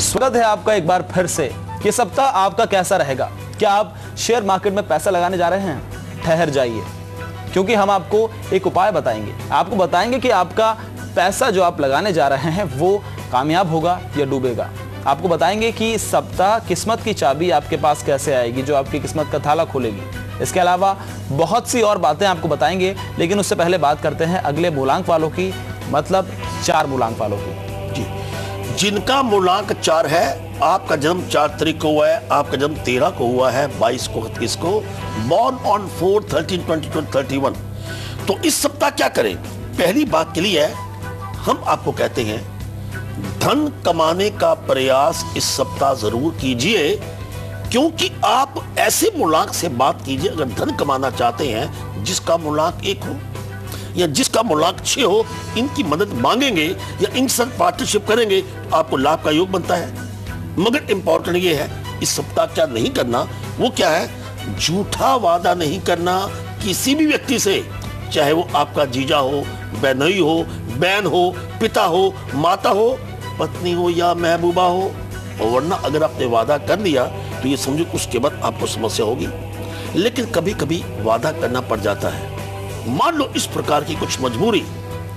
स्वागत है आपका एक बार फिर से। ये सप्ताह आपका कैसा रहेगा? क्या आप शेयर मार्केट में पैसा लगाने जा रहे हैं? ठहर जाइए, क्योंकि हम आपको एक उपाय बताएंगे। आपको बताएंगे कि आपका पैसा जो आप लगाने जा रहे हैं वो कामयाब होगा या डूबेगा। आपको बताएंगे कि इस सप्ताह किस्मत की चाबी आपके पास कैसे आएगी, जो आपकी किस्मत का ताला खोलेगी। इसके अलावा बहुत सी और बातें आपको बताएंगे, लेकिन उससे पहले बात करते हैं अगले मूलांक वालों की, मतलब 4 मूलांक वालों की। जी, जिनका मूलांक 4 है, आपका जन्म 4 तारीख को हुआ है, आपका जन्म 13 को हुआ है, 22 को, 21 को, बॉर्न ऑन 4/13/2031। तो इस सप्ताह क्या करें? पहली बात के लिए हम आपको कहते हैं धन कमाने का प्रयास इस सप्ताह जरूर कीजिए, क्योंकि आप ऐसे मूलांक से बात कीजिए अगर धन कमाना चाहते हैं जिसका मूलांक 1 हो या जिसका मूलांक 6 हो। इनकी मदद मांगेंगे या इनके साथ पार्टनरशिप करेंगे तो आपको लाभ का योग बनता है। मगर इंपॉर्टेंट ये है इस सप्ताह क्या नहीं करना, वो क्या है, झूठा वादा नहीं करना किसी भी व्यक्ति से, चाहे वो आपका जीजा हो, बहनोई हो, बहन हो, पिता हो, माता हो, पत्नी हो या महबूबा हो। और वरना अगर आपने वादा कर लिया तो ये समझो उसके बाद आपको समस्या होगी। लेकिन कभी कभी वादा करना पड़ जाता है। मान लो इस प्रकार की कुछ मजबूरी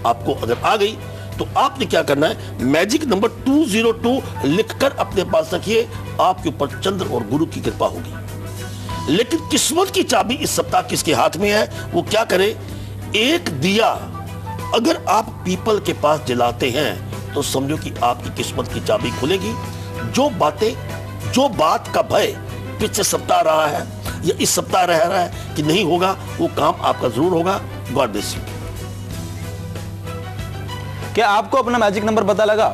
आपको अगर आ गई तो आपने क्या करना है, मैजिक नंबर 202 लिखकर अपने पास रखिए। आपके ऊपर चंद्र और गुरु की कृपा होगी। लेकिन किस्मत की चाबी इस सप्ताह किसके हाथ में है, वो क्या करे? एक दिया अगर आप पीपल के पास जलाते हैं तो समझो कि आपकी किस्मत की चाबी खुलेगी। जो बात का भय पिछले सप्ताह रहा है या इस सप्ताह रह रहा है कि नहीं होगा, वो काम आपका जरूर होगा। God bless you. क्या आपको अपना मैजिक नंबर पता लगा?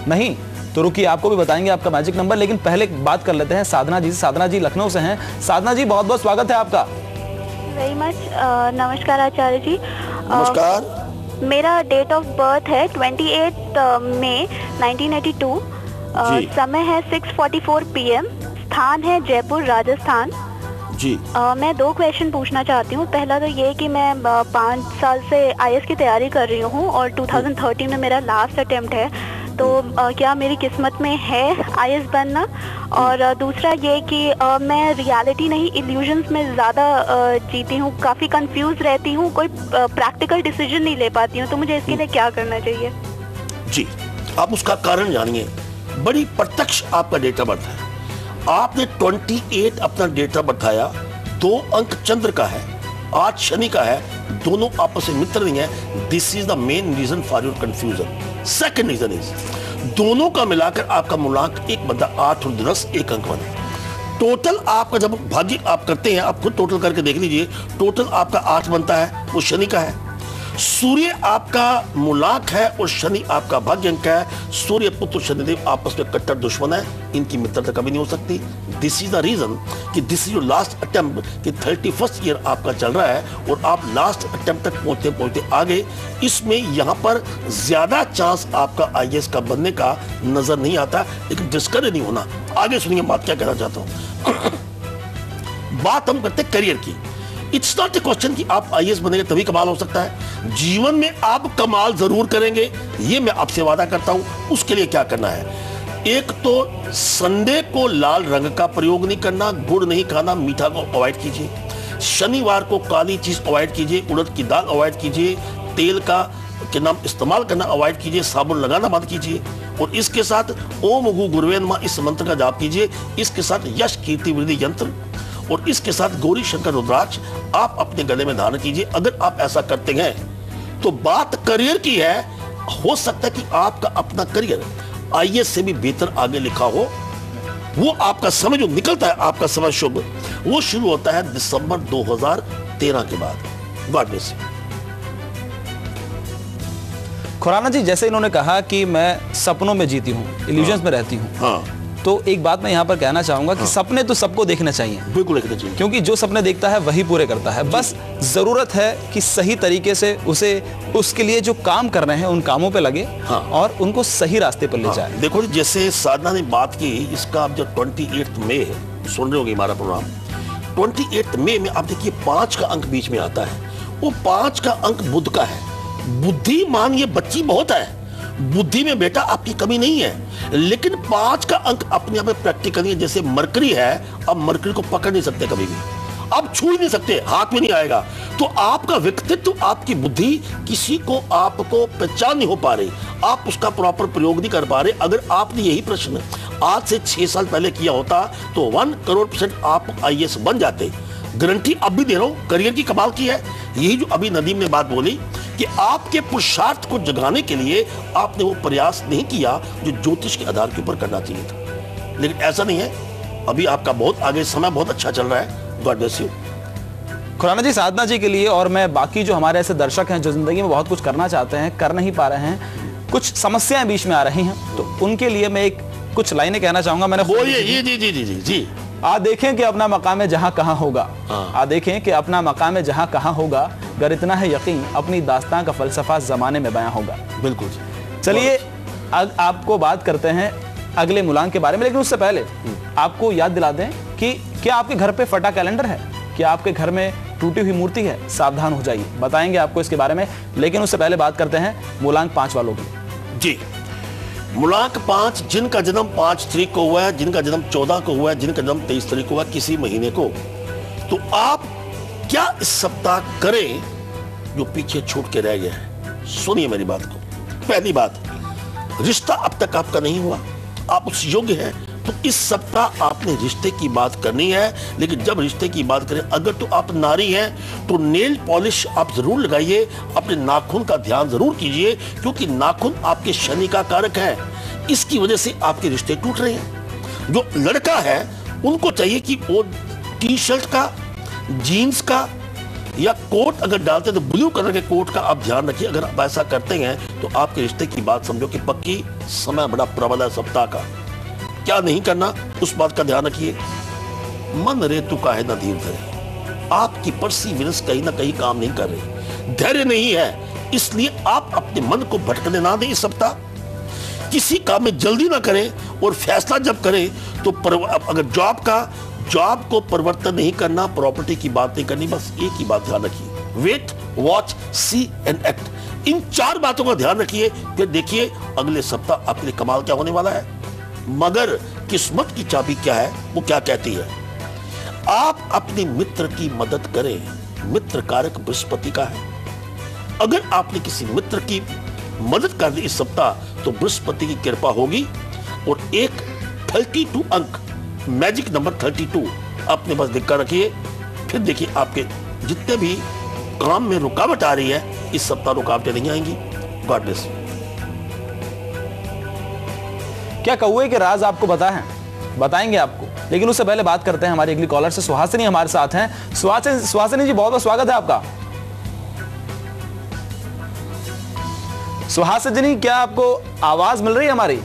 नहीं तो रुकिए, आपको भी बताएंगे आपका मैजिक नंबर। लेकिन पहले बात कर लेते हैं साधना जी से। साधना जी लखनऊ से हैं। साधना जी, बहुत बहुत स्वागत है आपका। Very much. नमस्कार आचार्य जी। नमस्कार। मेरा डेट ऑफ बर्थ है 28 मई 1982। समय है 6:44 PM। स्थान है जयपुर, राजस्थान। जी। मैं 2 क्वेश्चन पूछना चाहती हूँ। पहला तो ये कि मैं 5 साल से IAS की तैयारी कर रही हूँ और 2013 में मेरा लास्ट अटेम्प्ट है। तो क्या मेरी किस्मत में है IAS बनना? और दूसरा ये कि मैं रियलिटी नहीं इल्यूजन्स में ज़्यादा जीती हूँ, काफ़ी कंफ्यूज रहती हूँ, कोई प्रैक्टिकल डिसीजन नहीं ले पाती हूँ। तो मुझे इसके लिए क्या करना चाहिए? जी, आप उसका कारण जानिए। बड़ी प्रत्यक्ष आपका डेट ऑफ बर्थ है। आपने 28 अपना डेट ऑफ बर्थ आया, 2 अंक चंद्र का है, 8 शनि का है, दोनों आपस में मित्र नहीं है। This is the main reason for your confusion. Second reason is दोनों का मिलाकर आपका मूलांक 1 बनता 8 और 10 1 अंक बना। टोटल आपका जब भाग्य आप करते हैं, आप खुद टोटल करके देख लीजिए, टोटल आपका 8 बनता है, वो शनि का है। सूर्य आपका मूलांक है और शनि आपका भाग्य अंक है। सूर्य पुत्र शनिदेव आपस में कट्टर दुश्मन है, इनकी मित्रता कभी नहीं हो सकती। दिस इज द रीजन कि this is your last attempt कि 31st ईयर आपका चल रहा है और आप लास्ट अटेम्प्ट तक पहुंचते पहुंचते आगे। इसमें यहाँ पर ज्यादा चांस आपका IAS का बनने का नजर नहीं आता, लेकिन डिस्करेज नहीं होना। आगे सुनिए बात क्या कहना चाहता हूँ। बात हम करते करियर की। इट्स नॉट ए क्वेश्चन कि आप IAS बनेंगे तभी कमाल हो सकता है। जीवन में आप कमाल जरूर करेंगे, ये मैं आपसे वादा करता हूं। उसके लिए क्या करना है? एक तो संडे को लाल रंग का प्रयोग नहीं करना, गुड़ नहीं खाना, मीठा को अवॉइड कीजिए। शनिवार को काली चीज अवॉइड कीजिए, उड़द की दाल अवॉइड कीजिए, तेल का के नाम इस्तेमाल करना अवॉइड कीजिए, साबुन लगाना बंद कीजिए। और इसके साथ ओम गु गुरुवे नमः इस मंत्र का जाप कीजिए। इसके साथ यश कीर्ति वृद्धि यंत्र और इसके साथ गौरी शंकर रुद्राक्ष आप अपने गले में धारण कीजिए। अगर आप ऐसा करते हैं तो बात करियर की है। हो सकता है कि आपका अपना करियर IAS से भी बेहतर आगे लिखा हो। वो आपका समय जो निकलता है, आपका समय शुभ, वो शुरू होता है दिसंबर 2013 के बाद। God bless you. Khurana ji, जैसे इन्होंने कहा कि मैं सपनों में जीती हूँ, इल्यूजन्स में रहती हूँ। हाँ। तो एक बात मैं यहाँ पर कहना चाहूंगा कि सपने तो सबको देखने चाहिए। बिल्कुल देखने चाहिए, क्योंकि जो सपने देखता है वही पूरे करता है। बस जरूरत है कि सही तरीके से उसे उसके लिए जो काम कर रहे हैं उन कामों पे लगे। हाँ। और उनको सही रास्ते पर ले जाए। देखो जैसे साधना ने बात की, इसका आप जब 28 मई है, सुन रहे होंगे हमारा प्रोग्राम, 28 मई में आप देखिए 5 का अंक बीच में आता है। वो 5 का अंक बुध का है। बुद्धिमान ये बच्ची बहुत है, बुद्धि में बेटा आपकी कमी नहीं है, लेकिन 5 का अंक अपने आप में प्रैक्टिकली है। जैसे मरकरी है, अब मरकरी को पकड़ नहीं सकते कभी भी, आप छू ही नहीं सकते, हाथ में नहीं आएगा। तो आपका व्यक्तित्व, आपकी बुद्धि किसी को आपको पहचान नहीं हो पा रही, आप उसका प्रॉपर प्रयोग नहीं कर पा रहे। अगर आपने यही प्रश्न आज से 6 साल पहले किया होता तो 1 करोड़% आप IAS बन जाते। गारंटी अब भी दे रहा हूं, करियर की कमाल की है। यही जो अभी नदीम ने बात बोली कि आपके पुरुषार्थ को जगाने के लिए आपने वो प्रयास नहीं किया जो ज्योतिष के आधार के ऊपर करना चाहिए था, लेकिन ऐसा नहीं है। अभी आपका बहुत आगे, समय बहुत अच्छा चल रहा है। God bless you. Khurana ji, Sadhana ji के लिए और मैं बाकी जो हमारे ऐसे दर्शक हैं जो जिंदगी में बहुत कुछ करना चाहते हैं, कर नहीं पा रहे हैं, कुछ समस्याएं बीच में आ रही हैं, तो उनके लिए मैं कुछ लाइनें कहना चाहूंगा। मैंने बोलिए। जी जी जी जी जी। आ देखें कि अपना मकाम है जहां कहां होगा, आ देखें कि अपना मकाम है जहां कहां होगा, अगर इतना है यकीन अपनी दास्तां का फलसफा जमाने में बयां होगा। बिल्कुल। चलिए आपको बात करते हैं अगले मूलांक के बारे में, लेकिन उससे पहले आपको याद दिला दें कि क्या आपके घर पे फटा कैलेंडर है, क्या आपके घर में टूटी हुई मूर्ति है, सावधान हो जाइए, बताएंगे आपको इसके बारे में। लेकिन उससे पहले बात करते हैं मूलांक 5 वालों की। जी, मूलांक 5, जिनका जन्म 5 तारीख को हुआ है, जिनका जन्म 14 को हुआ है, जिनका जन्म 23 तारीख को हुआ है, किसी महीने को, तो आप क्या इस सप्ताह करें जो पीछे छूट के रह गया है। सुनिए मेरी बात को। पहली बात, रिश्ता अब तक आपका नहीं हुआ, आप उस योग्य हैं, तो इस सप्ताह आपने रिश्ते की बात करनी है। लेकिन जब रिश्ते की बात करें, अगर तो आप नारी हैं तो नेल पॉलिश आप जरूर लगाइए, अपने नाखून का ध्यान जरूर कीजिए, क्योंकि नाखून आपके शनि का कारक है। इसकी वजह से आपके रिश्ते टूट रहे हैं। जो लड़का है उनको चाहिए कि वो टी-शर्ट का, जीन्स का या कोट अगर डालते तो ब्लू कलर के कोट का आप ध्यान रखिए। अगर आप ऐसा करते हैं तो आपके रिश्ते की बात समझो कि पक्की। समय बड़ा प्रबल है सप्ताह का। क्या नहीं करना, उस बात का ध्यान रखिए। मन रेतु का है ना धीर धरे, आपकी परसिवियरेंस कहीं ना कहीं काम नहीं कर रही, धैर्य नहीं है, इसलिए आप अपने मन को भटकने ना दें। इस सप्ताह किसी काम में जल्दी ना करें, और फैसला जब करें तो अगर जॉब को परिवर्तन नहीं करना, प्रॉपर्टी की बात नहीं करनी, बस एक ही बात ध्यान रखिए, wait, watch, see and act. इन 4 बातों का ध्यान रखिए, फिर देखिए अगले सप्ताह आपके लिए कमाल क्या होने वाला है। मगर किस्मत की चाबी क्या है, वो क्या कहती है, आप अपने मित्र की मदद करें। मित्र कारक बृहस्पति का है। अगर आपने किसी मित्र की मदद कर दी इस सप्ताह तो बृहस्पति की कृपा होगी। और एक 32 अंक, मैजिक नंबर 32 अपने पास लिख कर रखिए। फिर देखिए आपके जितने भी काम में रुकावट आ रही है, इस सप्ताह रुकावटें नहीं आएंगी। God bless you. क्या कौवे के राज आपको बताएंगे आपको, लेकिन उससे पहले बात करते हैं हमारी अगली कॉलर से। सुहासिनी हमारे साथ हैं। सुहासिनी जी, बहुत बहुत स्वागत है आपका। सुहासिनी, क्या आपको आवाज मिल रही है हमारी?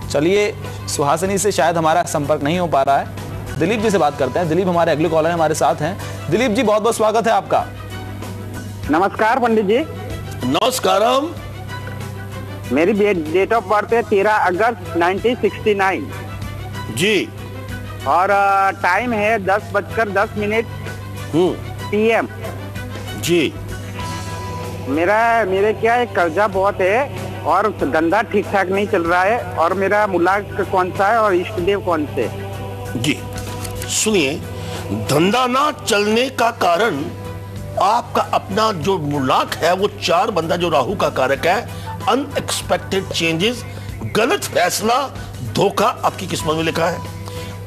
चलिए, सुहासिनी से शायद हमारा संपर्क नहीं हो पा रहा है। दिलीप जी से बात करते हैं। दिलीप हमारे अगले कॉलर हमारे साथ हैं। दिलीप जी, बहुत बहुत स्वागत है आपका। नमस्कार पंडित जी। नमस्कारम। मेरी डेट ऑफ बर्थ है 13 अगस्त 1969 जी, और टाइम है 10:10 PM जी। मेरे क्या है, कर्जा बहुत है और धंधा ठीक ठाक नहीं चल रहा है। और मेरा मूलांक कौन सा है और इष्ट देव कौन से? जी सुनिए, धंधा ना चलने का कारण आपका अपना जो मूलांक है वो 4 बंदा जो राहु का कारक है। अनएक्सपेक्टेड चेंजेस, गलत फैसला, धोखा आपकी किस्मत में लिखा है।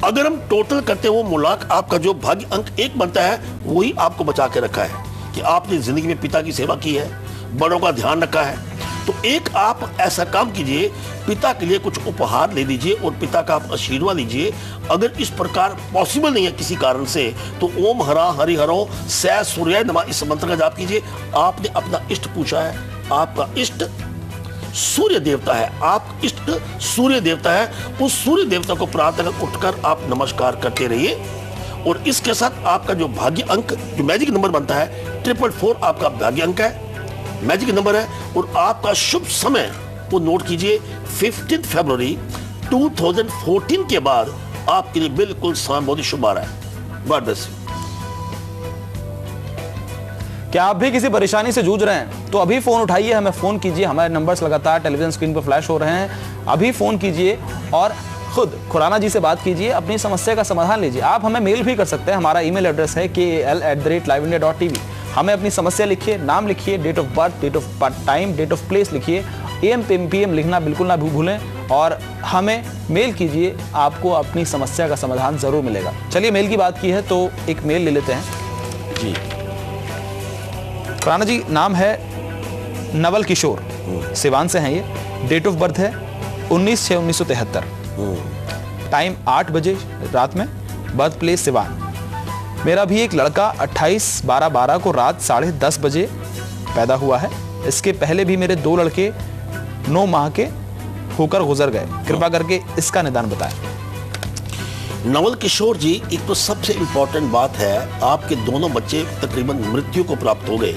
अगर हम टोटल करते हैं वो मूलांक, आपका जो भाग्य अंक 1 बनता है वही आपको बचा के रखा है कि आपने जिंदगी में पिता की सेवा की है, बड़ों का ध्यान रखा है। तो एक आप ऐसा काम कीजिए, पिता के लिए कुछ उपहार ले लीजिए और पिता का आप आशीर्वाद लीजिए। अगर इस प्रकार पॉसिबल नहीं है किसी कारण से, तो ओम हरा हरि हरो सै सूर्य नमः इस मंत्र का जाप कीजिए। आपने अपना इष्ट पूछा है, आपका इष्ट सूर्य देवता है, आप इष्ट सूर्य देवता है, उस सूर्य देवता को प्रातः उठकर आप नमस्कार करते रहिए। और इसके साथ आपका जो भाग्य अंक, जो मैजिक नंबर बनता है 444 आपका भाग्य अंक है, मैजिक नंबर है। और आपका शुभ समय वो नोट कीजिए, 15 फरवरी 2014 के बाद आपके लिए बिल्कुल समय बहुत ही शुभ आ रहा है। God bless you. क्या आप भी किसी परेशानी से जूझ रहे हैं तो अभी फोन उठाइए, हमें फोन कीजिए। हमारे नंबर्स लगातार टेलीविजन स्क्रीन पर फ्लैश हो रहे हैं, अभी फोन कीजिए और खुद खुराना जी से बात कीजिए, अपनी समस्या का समाधान लीजिए। आप हमें मेल भी कर सकते हैं, हमारा ईमेल एड्रेस है kal@liveindia.tv। हमें अपनी समस्या लिखिए, नाम लिखिए, date of birth, date of time, date of place लिखिए, AM PM लिखना बिल्कुल ना भूलें और हमें मेल कीजिए, आपको अपनी समस्या का समाधान जरूर मिलेगा। चलिए मेल की बात की है तो एक मेल ले लेते हैं जी। खुराना जी, नाम है नवल किशोर, सिवान से हैं ये, डेट ऑफ बर्थ है 19/6/1973, टाइम 8 बजे रात में, बर्थ प्लेस सिवान। मेरा भी एक लड़का 28/12/12 को रात 10:30 बजे पैदा हुआ है। इसके पहले भी मेरे 2 लड़के 9 माह के होकर गुजर गए। कृपा करके इसका निदान बताएं। नवल किशोर जी, एक तो सबसे इंपॉर्टेंट बात है, आपके दोनों बच्चे तकरीबन मृत्यु को प्राप्त हो गए।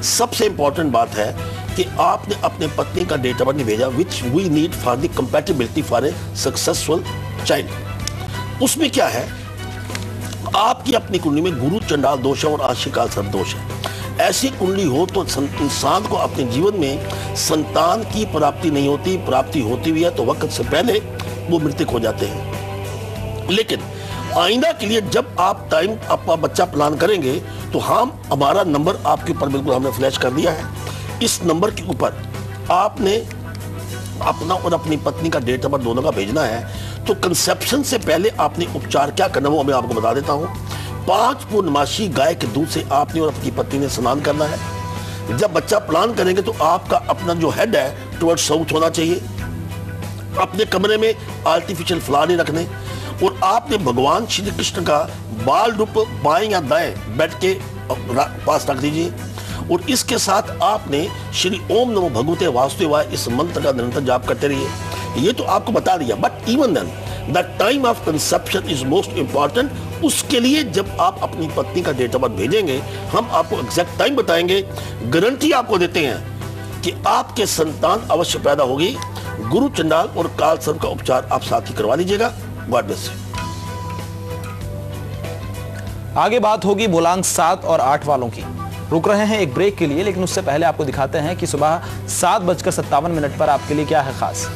सबसे इंपॉर्टेंट बात है कि आपने अपने पत्नी का डेट ऑफ बर्थ नहीं भेजा, which we need for the compatibility for a successful child. उसमें क्या है, आपकी अपनी कुंडली में गुरु चंडाल दोष है और आशिकाल सर्प दोष है। ऐसी कुंडली हो तो इंसान को अपने जीवन में संतान की प्राप्ति नहीं होती, प्राप्ति होती भी है तो वक्त से पहले वो मृतक हो जाते हैं। लेकिन आइंदा के लिए जब आप टाइम आपका बच्चा प्लान करेंगे तो हमारा नंबर आपके ऊपर बिल्कुल हमने फ्लैश कर दिया है। इस नंबर के ऊपर आपने अपना और अपनी पत्नी का डेट ऑफ बर्थ दोनों का भेजना है। तो कंसेप्शन से पहले आपने उपचार क्या करना वो मैं आपको बता देता हूँ। 5 पूर्णमासी गाय के दूध से आपने और अपनी पत्नी ने स्नान करना है। जब बच्चा प्लान करेंगे तो आपका अपना जो हेड है टुवर्ड साउथ होना चाहिए। अपने कमरे में आर्टिफिशियल फ्लावर नहीं रखने और आपने भगवान श्री कृष्ण का बाल रूप बाएं या दाएं बेड के पास रख दीजिए और इसके साथ आपने श्री ओम नमो भगवते वासुदेवाय इस मंत्र का निरंतर जाप करते रहिए। ये तो आपको बता दिया, but even then the time of conception is most important. उसके लिए जब आप अपनी पत्नी का डेट ऑफ बर्थ भेजेंगे हम आपको एग्जैक्ट टाइम बताएंगे। गारंटी आपको देते हैं कि आपके संतान अवश्य पैदा होगी। गुरु चंडाल और काल सर्प का उपचार आप साथ ही करवा लीजिएगा। God bless you. आगे बात होगी मूलांक 7 और 8 वालों की। रुक रहे हैं एक ब्रेक के लिए, लेकिन उससे पहले आपको दिखाते हैं कि सुबह 7:57 पर आपके लिए क्या है खास।